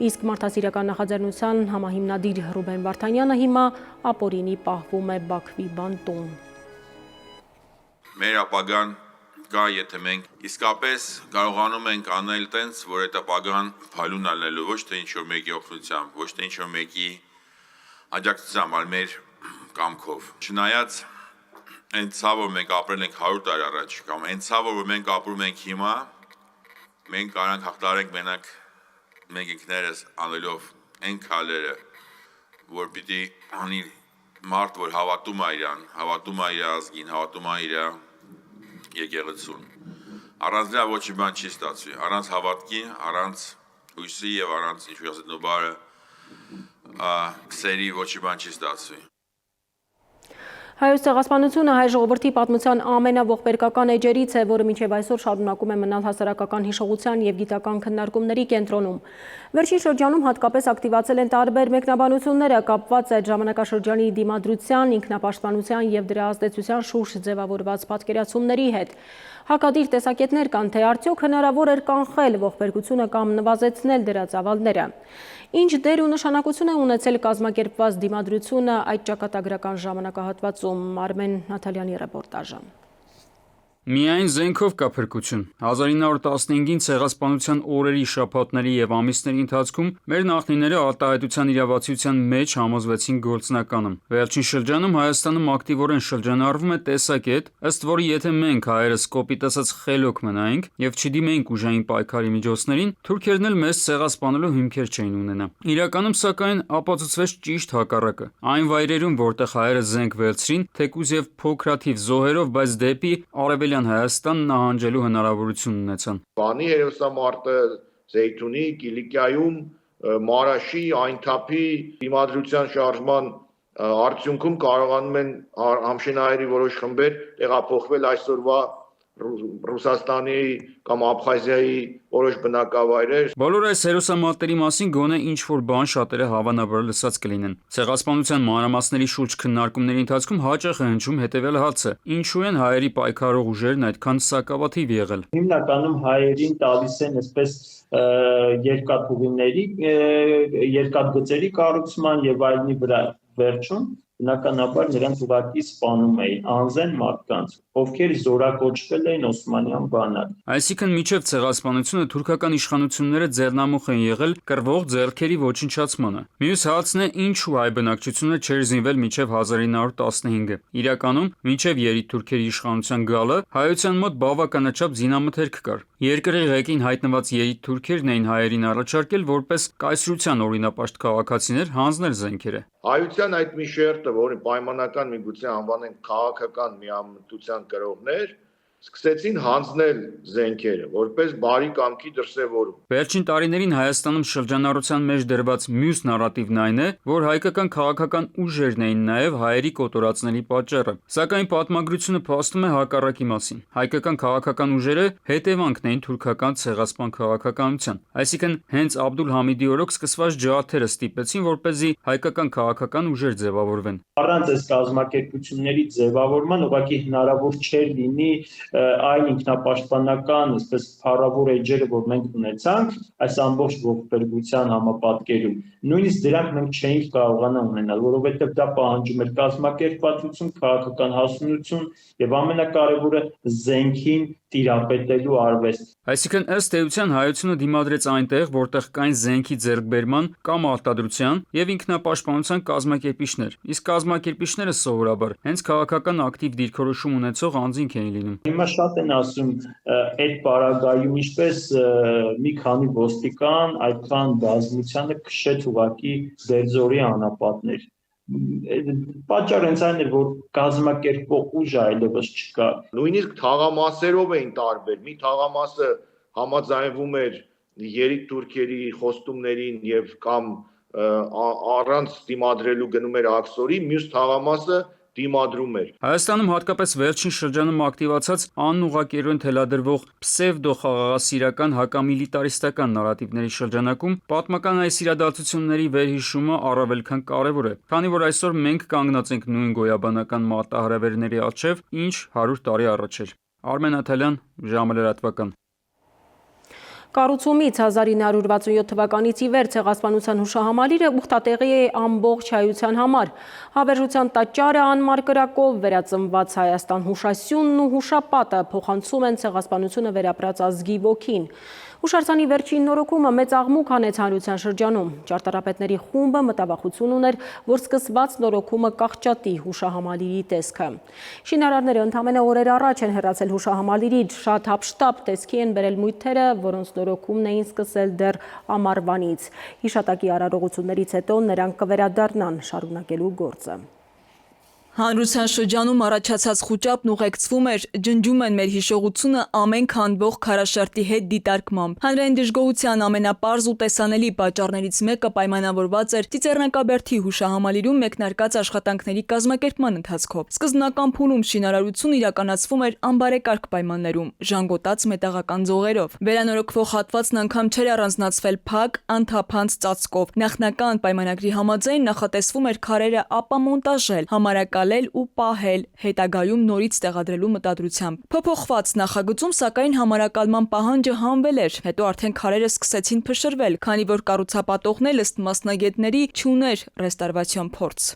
Իսկ մարդասիրական նախաձեռնության համահիմնադիր Ռուբեն Վարդանյանը հիմա ապօրինի պահվում է Բաքվի բանտում։ Մեր ապագան կա, եթե մենք իսկապես կարողանում ենք անել տենց, որ այդ ապագան փալուն ալնելու ոչ թե ինչ-որ մեկի օգնությամբ, ոչ թե ինչ-որ մեկի աջակցությամբ, այլ մեր կամքով։ Չնայած այն ցավը, որ մենք ապրել ենք 100 տարի առաջ, կամ այն ցավը, որ մենք ապրում ենք հիմա, մենք կարանք հաղթարենք մենակ մենք ինքներս անելով այն քայլերը, որ պիտի անի մարդ, որ հավատում է իրան, հավատում է իր ազգին, հավատում է իր եկեղեցուն։ Առանց դրա ոչ մի բան չի ստացվի, առանց հավատքի, առանց հույսի եւ առանց ինչու ասած նոբարը սերի ոչ մի բան չի ստացվի։ Հայոց ցեղասպանությունը հայ ժողովրդի պատմության ամենաողբերգական էջերից է, որը մինչև այսօր շարունակում է մնալ հասարակական հիշողության եւ գիտական քննարկումների կենտրոնում։ Վերջին շրջանում հատկապես ակտիվացել են տարբեր մեկնաբանությունները կապված այդ ժամանակաշրջանի դիմադրության, ինքնապաշտպանության եւ դրա ազդեցության շուրջ ձևավորված պատկերացումների հետ։ Հակադիր տեսակետներ կան, թե արդյոք հնարավոր էր կանխել ողբերգությունը կամ նվազեցնել դրա ծավալները։ Ինչ դեր ու նշանակություն է ունեցել կազմակերպված դիմադրությունը այդ ճակատագրական ժամանակահատվածում։ Արմեն Նաթալյանի ռեպորտաժը։ Միայն զենքով կա փրկություն։ 1915-ին ցեղասպանության օրերի, շաբաթների եւ ամիսների ընթացքում մեր նախնիները արտահայտության իրավացիության մեջ համոզվեցին գործնականը։ Վերջին շրջանում Հայաստանում ակտիվորեն շրջանառվում է տեսակետ, ըստ որի եթե մենք հայերս կոպիտ ասած խելոք մնայինք եւ չդիմեինք ուժային պայքարի միջոցներին, թուրքերն էլ մեզ ցեղասպանելու հիմքեր չէին ունենա։ Իրականում սակայն ապացուցվեց ճիշտ հակառակը։ Այն վայրերում, որտեղ հայերը զենք վերցրին, թեկուզ եւ փոքրաթիվ զոհերով, բայց դեպի արևելյան Հայաստան նահանջելու հնարավորություն ունեցան։ Բանի հերոսամարտը Զեյթունի, Կիլիկիայում, Մարաշի, Այնթափի դիմադրության շարժման արդյունքում կարողանում են համշենահայերի որոշ խմբեր տեղափոխվել այսօրվա Ռուսաստանի կամ Աբխազիայի որոշ բնակավայրեր։ Բոլոր այս հերոսամարտերի մասին գոնե ինչ-որ բան շատերը հավանաբար լսած կլինեն։ Ցեղասպանության մանրամասների շուրջ քննարկումների ընթացքում հաճախ է հնչում հետևյալ հարցը. ինչու են հայերի պայքարող ուժերն այդքան սակավաթիվ եղել։ Հիմնականում հայերին տալիս են այսպես երկաթուղիների, երկաթգծերի կառուցման եւ այլնի վրա վերջում բնականաբար նրանց ուղղակի սպանում էին անզեն մարդկանց, ովքեր զորակոչվել էին Օսմանյան բանակ։ Այսինքն միջև ցեղասպանությունը թուրքական իշխանությունները ձեռնամուխ են եղել կռվող ձեռքերի ոչնչացմանը։ Մյուս հարցն է ինչու հայ բնակչությունը չէր զինվել միջև 1915-ը։ Իրականում միջև երիտթուրքերի իշխանության գալը հայության մոտ բավականաչափ զինամթերք կար։ Երկրի ղեկին հայտնված երիտթուրքերն էին հայերին առաջարկել որպես կայսրության օրինապաշտ քաղաքացիներ հանձնել զենքերը։ Հայության այդ մի շերտը, որը պայմանական միգուցե անվանեն քաղաքական միամտության կրողներ, սկսեցին հանձնել զենքերը, որպես բարի կամքի դրսևորում։ Վերջին տարիներին Հայաստանում շրջանառության մեջ դրված մյուս նարատիվն այն է, որ հայկական քաղաքական ուժերն էին նաև հայերի կոտորածների պատճառը։ Սակայն պատմագրությունը փաստում է հակառակի մասին։ Հայկական քաղաքական ուժերը հետևանքն էին թուրքական ցեղասպան քաղաքականության։ Այսինքն հենց Աբդուլ Համիդի օրոք սկսված ջահաթերը ստիպեցին, որպեսզի հայկական քաղաքական ուժեր ձևավորվեն։ Առանց այս կազմակերպությունների ձևավորման ուղղակի հնարավոր չէր լինի այն ինքնապաշտպանական, այսպես փառավոր էջերը, որ մենք ունեցանք այս ամբողջ ողբերգության համապատկերում, նույնիսկ դրանք մենք չէինք կարողանա ունենալ, որովհետև դա պահանջում էր կազմակերպվածություն, քաղաքական հասունություն եւ ամենակարևորը զենքին տիրապետելու արվեստ։ Այսինքն ըստ էության հայությունը դիմադրեց այնտեղ, որտեղ կային զենքի ձեռքբերման կամ արտադրության եւ ինքնապաշտպանության կազմակերպիչներ, իսկ կազմակերպիչները սովորաբար հենց քաղաքական ակտիվ դիրքորոշում ունեցող անձինք էին լինում։ Հիմա շատ են ասում այդ պարագայում ինչպես մի քանի ոստիկան այդքան բազմությանը քշեց ուղակի դերձորի անապատներ։ Պատճառը հենց այն է, որ կազմակերպող ուժ այլևս չկա։ Նույնիսկ թաղամասերով էին տարբեր։ Մի թաղամասը համաձայնվում էր երիտթուրքերի խոստումներին եւ կամ առանց դիմադրելու գնում էր աքսորի, մյուս թաղամասը դիմադրում էր։ Հայաստանում հատկապես վերջին շրջանում ակտիվացած անուղղակիորեն թելադրվող պսևդո-խաղաղասիրական հակամիլիտարիստական նարատիվների շրջանակում պատմական այս իրադարձությունների վերհիշումը առավել քան կարևոր է, քանի որ այսօր մենք կանգնած ենք նույն գոյաբանական մարտահրավերների առջև, ինչ 100 տարի առաջ էր։ Արմեն Նաթալյան, ժամը լրատվական։ Կառուցումից 1967 թվականից ի վեր ցեղասպանության հուշահամալիրը ուխտատեղի է ամբողջ հայության համար։ Հավերժության տաճարը անմար կրակով վերածնված Հայաստան հուշասյունն ու հուշապատը փոխանցում են ցեղասպանությունը վերապրած ազգի ոգին։ Հուշարձանի վերջին նորոգումը մեծ աղմուկ հանեց հանրության շրջանում։ Ճարտարապետների խումբը մտավախություն ուներ, որ սկսված նորոգումը կաղճատի հուշահամալիրի տեսքը։ Շինարարները ընդամենը օրեր առաջ են հեռացել հուշահամալիրից, շատ հապշտապ տեսքի են բերել մույթերը, որոնց նորոգումն էին սկսել դեռ ամառվանից։ Հիշատակի արարողություններից հետո նրանք կվերադառնան շարունակելու գործը։ Հանրության շրջանում առաջացած խուճապն ուղեկցվում էր, ջնջում են մեր հիշողությունը ամեն քանդվող քարաշարդի հետ դիտարկմամբ։ Հանրային դժգոհության ամենապարզ ու տեսանելի պատճառներից մեկը պայմանավորված էր Ծիծեռնակաբերդի հուշահամալիրում մեկնարկած աշխատանքների կազմակերպման ընթացքով։ Սկզբնական փուլում շինարարությունն իրականացվում էր անբարեկարգ պայմաններում, ժանգոտած մետաղական ձողերով։ Վերանորոգվող հատվածն անգամ չէր առանձնացվել փակ, անթափանց ծածկով։ Նախնական պայմանագրի համաձայն նախատեսվում էր քարերը ապամոնտաժել, համարակարգ ընկալել ու պահել, հետագայում նորից տեղադրելու մտադրությամբ։ Փոփոխված նախագծում սակայն համարակալման պահանջը հանվել էր, հետո արդեն քարերը սկսեցին փշրվել, քանի որ կառուցապատողն էլ ըստ մասնագետների չուներ ռեստավրացիոն փորձ։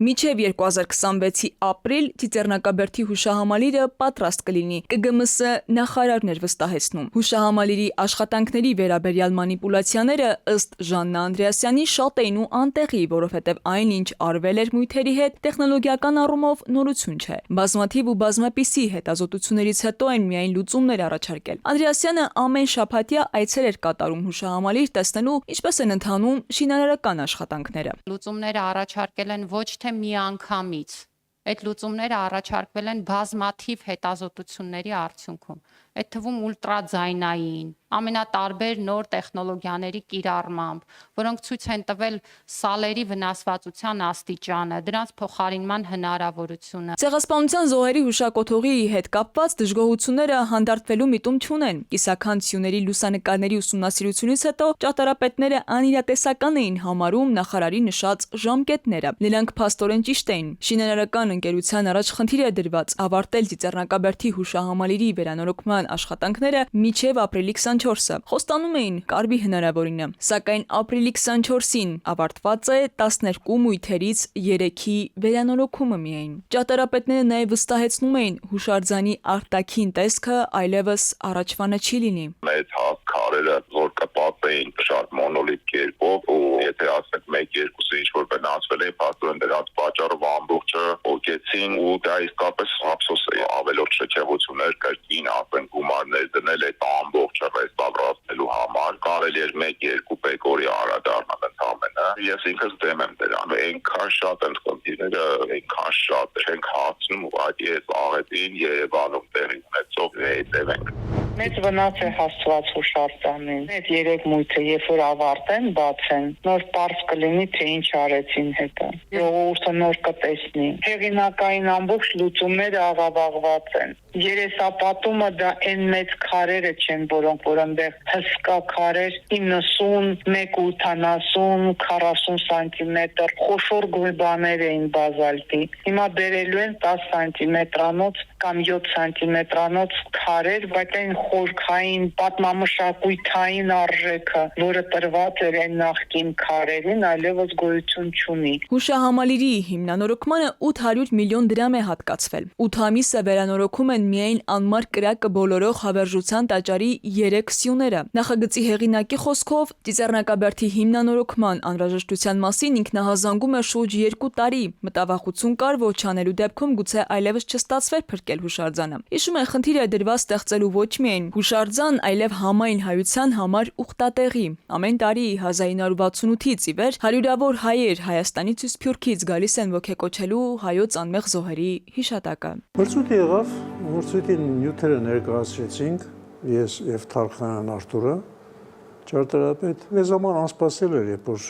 Մինչև 2026-ի ապրիլ Ծիծեռնակաբերդի հուշահամալիրը պատրաստ կլինի, ԿԳՄՍ նախարարն էր վստահեցնում։ Հուշահամալիրի աշխատանքների վերաբերյալ մանիպուլյացիաները ըստ Ժաննա Անդրեասյանի շատ էին ու անտեղի, որովհետև այն ինչ արվել էր Մույթերի հետ, տեխնոլոգիական առումով նորություն չէ։ Բազմաթիվ ու բազմապիսի հետազոտություններից հետո են միայն լուծումներ առաջարկել։ Անդրեասյանը ամեն շաբաթյա այցեր էր կատարում հուշահամալիր տեսնելու ինչպես են ընթանում շինարարական աշխատանքները։ Լուծումները առաջարկել են ոչ թե միանգամից, այդ լուծումները առաջարկվել են բազմաթիվ հետազոտությունների արդյունքում, այդ թվում ուլտրաձայնային, ամենատարբեր նոր տեխնոլոգիաների կիրառմամբ, որոնք ցույց են տվել սալերի վնասվածության աստիճանը, դրանց փոխարինման հնարավորությունը։ Ցեղասպանության զոհերի հուշակոթողի հետ կապված դժգոհությունները հանդարտվելու միտում չունեն։ Կիսաքանդ սյուների լուսանկարների ուսումնասիրությունից հետո ճարտարապետները անիրատեսական էին համարում նախարարի նշած ժամկետները։ Նրանք փաստորեն ճիշտ էին։ Շինարարական ընկերության առաջ խնդիր է դրված ավարտել Ծիծեռնակաբերդի հուշահամալիրի վերանորոգման աշխատանքները մինչև ապրիլի 24-ը։ Խոստանում էին կարվի հնարավորինը, սակայն ապրիլի 24-ին ավարտված է 12 մույթերից 3-ի վերանորոգումը միայն։ Ճարտարապետները նաև վստահեցնում էին հուշարձանի արտաքին տեսքը այլևս առաջվանը չի լինի։ Մեծ քարերը, որ կպատեին շատ մոնոլիտ կերպով, ու եթե ասենք 1-2-ը ինչ-որ վնասվել է, փաստորեն դրանց պատճառով ամբողջը օգեցին ու դա իսկապես ափսոս է։ Ավելորդ շքեղություններ կրկին ասենք գումարներ դնել այդ ամբողջը ռեստավրացնելու համար, կարելի էր 1-2 պեկորի արադառնալ ընդամենը։ Ես ինքս դեմ եմ դրան։ Այնքան շատ են խնդիրները, այնքան շատ չենք հասցնում ուղղակի այդ աղետին Երևանում տեղի ունեցող հետևենք։ Մեծ վնաս է հասցված հուշարձանին։ Այդ 3 մույթը, երբ որ ավարտեն, բացեն, նոր պարզ կլինի, թե ինչ արեցին հետը։ Ժողովուրդը նոր կտեսնի։ Հեղինակային ամբողջ լուծումները աղավաղված են։ Երեսապատումը դա այն մեծ քարերը չեն, որ այնտեղ հսկա քարեր 90, 180, 40 սանտիմետր խոշոր գույբաներ էին բազալտի։ Հիմա բերելու են 10 սանտիմետրանոց կամ 7 սանտիմետրանոց քարեր, բայց այն խորքային պատմամշակութային արժեքը, որը տրված էր այն նախկին քարերին, այլևս գոյություն չունի։ Հուշահամալիրի հիմնանորոգմանը 800 միլիոն դրամ է հատկացվել։ 8 ամիսը վերանորոգում են միայն անմար կրակը բոլորող հավերժության տաճարի 3 սյուները։ Նախագծի հեղինակի խոսքով Ծիծեռնակաբերդի հիմնանորոգման անհրաժեշտության մասին ինքնահազանգում է շուրջ 2 տարի։ Մտավախություն կար, որ չանելու դեպքում գուցե այլևս չստացվեր փրկել հուշարձանը։ Հիշում են, խնդիր է դրված ստեղծելու ոչ միայն հուշարձան, այլև համայն հայության համար ուխտատեղի։ Ամեն տարի 1968-ից ի վեր հարյուրավոր հայեր Հայաստանից ու Սփյուռքից գալիս են ոգեկոչելու հայոց անմեղ զոհերի հիշատակը։ Մրցույթ եղավ, մրցույթի նյութերը ներկայացրեցինք, ես եւ Թարխանյան Արտուրը, ճարտարապետ։ Մեզ համար անսպասել էր, երբ որ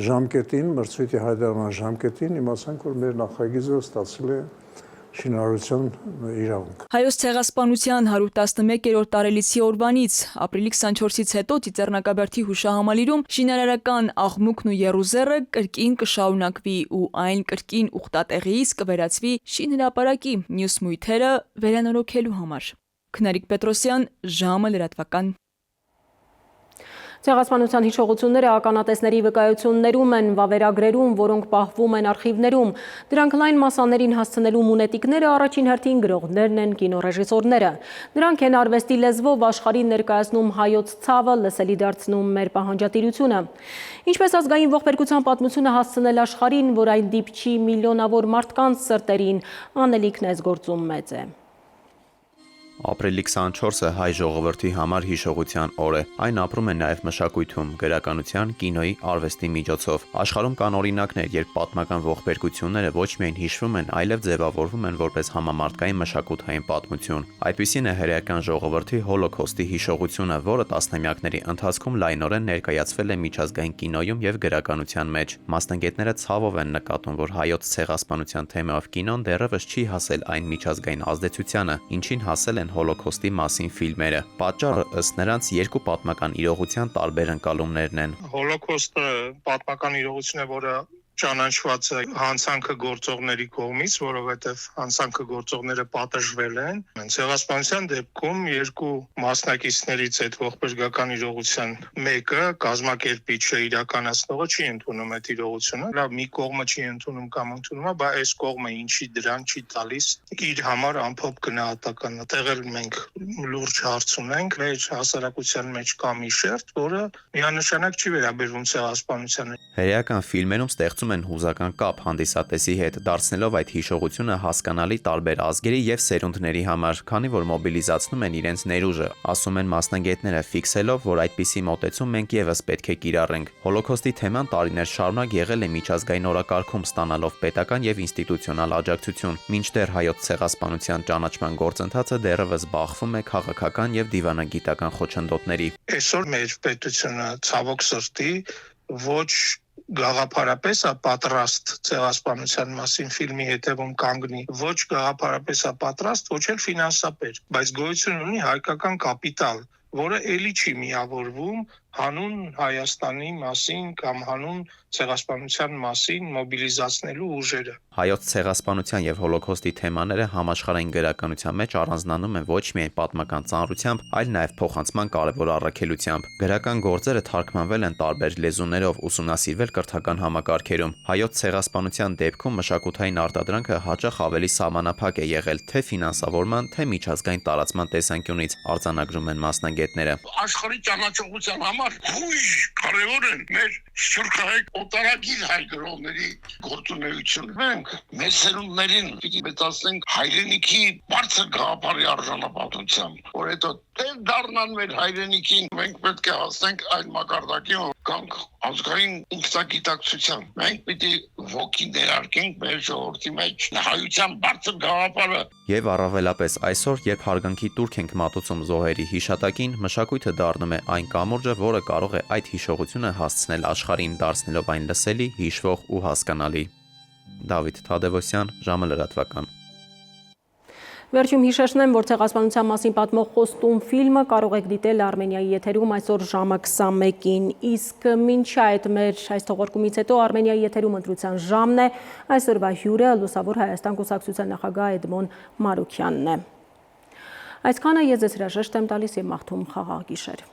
ժամկետին, մրցույթի հայտարարման ժամկետին իմացանք, որ մեր նախագիծը ստացել է շինարարության իրավունք։ Հայոց ցեղասպանության 111-րդ տարելիցի օրվանից ապրիլի 24-ից հետո Ծիծեռնակաբերդի հուշահամալիրում շինարարական աղմուկն ու եռուզեռը կրկին կշարունակվի ու այն կրկին ուխտատեղիից կվերածվի շինհրապարակի մյուս մույթերը վերանորոգելու համար։ Քնարիկ Պետրոսյան, ժամը լրատվական։ Ցեղասպանության հիշողությունները ականատեսների վկայություններում են, վավերագրերում, որոնք պահվում են արխիվներում։ Դրանք լայն մասաներին հասցնելու մունետիկները առաջին հերթին գրողներն են, կինոռեժիսորները։ Նրանք են արվեստի լեզվով աշխարհին ներկայացնում հայոց ցավը, լսելի դարձնում մեր պահանջատիրությունը։ Ինչպես ազգային ողբերգության պատմությունը հասցնել աշխարհին, որ այն դիպչի միլիոնավոր մարդկանց սրտերին, անելիքն է զգործում մեծ է։ Ապրիլի 24-ը հայ ժողովրդի համար հիշողության օր է։ Այն ապրում է նաև մշակույթում, գրականության, կինոյի, արվեստի միջոցով։ Աշխարհում կան օրինակներ, երբ պատմական ողբերգությունները ոչ միայն հիշվում են, այլև ձևավորվում են որպես համամարտկային մշակութային պատմություն։ Այդպիսին է հրեական ժողովրդի հոլոքոստի հիշողությունը, որը տասնամյակների ընթացքում լայնորեն ներկայացվել է միջազգային կինոյում եւ գրականության մեջ։ Մասնագետները ցավով են նկատում, որ հայոց ցեղասպանության թեմայով կինոն դեռևս չի հասել այն միջազգային ազդեցությանը, ինչին հասել են հոլոքոստի մասին ֆիլմերը։ Պատճառը ըստ նրանց երկու պատմական իրողության տարբեր ընկալումներն են։ Հոլոքոստը պատմական իրողություն է, որը ճանաչված է հանցանքը գործողների կողմից, որովհետև հանցանքը գործողները պատժվել են։ Ցեղասպանության դեպքում երկու մասնակիցներից այդ ողբերգական իրողության մեկը կազմակերպիչը իրականացնողը չի ընդունում այդ իրողությունը, լավ մի կողմը չի ընդունում կամ ընդունում է, բայց այս կողմը ինչի դրան չի տալիս իր համար ամփոփ գնահատական։ Այդտեղ էլ մենք լուրջ հարց ունենք, մեր հասարակության մեջ կա մի շերտ, որը միանշանակ չի վերաբերվում ցեղասպանությանը։ Հրեական ֆիլմերում ստեղծում են հուզական կապ հանդիսատեսի հետ, դարձնելով այդ հիշողությունը հասկանալի տարբեր ազգերի եւ սերունդների համար, քանի որ մոբիլիզացնում են իրենց ներուժը, ասում են մասնագետները, ֆիքսելով, որ այդպիսի մոտեցում մենք եւս պետք է կիրառենք։ Հոլոքոստի թեման տարիներ շարունակ եղել է միջազգային օրակարգում, ստանալով պետական եւ ինստիտուցիոնալ աջակցություն, մինչդեռ հայոց ցեղասպանության ճանաչման գործընթացը դեռևս բախվում է քաղաքական եւ դիվանագիտական խոչընդոտների։ Այսօր մեր պետությունը ցավոք սրտի ոչ գաղափարապես է պատրաստ ցեղասպանության մասին ֆիլմի հետևում կանգնի, ոչ գաղափարապես է պատրաստ, ոչ էլ ֆինանսապես, բայց գոյություն ունի հայկական կապիտալ, որը ելի չի միավորվում հանուն Հայաստանի մասին կամ հանուն ցեղասպանության մասին մոբիլիզացնելու ուժերը։ Հայոց ցեղասպանության եւ հոլոքոստի թեմաները համաշխարհային գրականության մեջ առանձնանում են ոչ միայն պատմական ծանրությամբ, այլ նաեւ փոխանցման կարևոր առաքելությամբ։ Գրական գործերը թարգմանվել են տարբեր լեզուներով, ուսումնասիրվել կրթական համակարգերում։ Հայոց ցեղասպանության դեպքում մշակութային արտադրանքը հաճախ ավելի սահմանափակ է եղել թե ֆինանսավորման, թե միջազգային տարածման տեսանկյունից, արձանագրում են մասնագետները։ Աշխարհի ճանաչողության համար հույժ կարևոր է մեր սփյուռքահայ օտարագիր հայ գրողների գործունեությունը։ Մենք մեր սերունդներին պիտի մեծացնենք հայրենիքի բարձր գաղափարի արժանապատվությամբ, որ հետո դեր դառնան մեր հայրենիքին, մենք պետք է հասնենք այն մակարդակին, որ կանք ազգային ինքնագիտակցության։ Մենք պիտի ոգի ներարկենք մեր ժողովրդի մեջ հայության բարձր գաղափարը։ Եվ առավելապես այսօր, երբ հարգանքի տուրք ենք մատուցում զոհերի հիշատակին, մշակույթը դառնում է այն կամուրջը, որը կարող է այդ հիշողությունը հասցնել աշխարհին, դարձնելով այն լսելի, հիշվող ու հասկանալի։ Դավիթ Թադևոսյան, ժամը լրատվական։ Վերջում հիշեցնեմ, որ ցեղասպանության մասին պատմող խոստում ֆիլմը կարող եք դիտել Արմենիայի եթերում այսօր ժամը 21-ին, իսկ մինչ այդ մեր այս թողարկումից հետո Արմենիայի եթերում ընտրության ժամն է, այսօրվա հյուրը Լուսավոր Հայաստան կուսակցության նախագահ Էդմոն Մարուքյանն է։ Այսքանը ես ձեզ հրաժեշտ եմ տալիս եւ մաղթում խաղաղ գիշեր։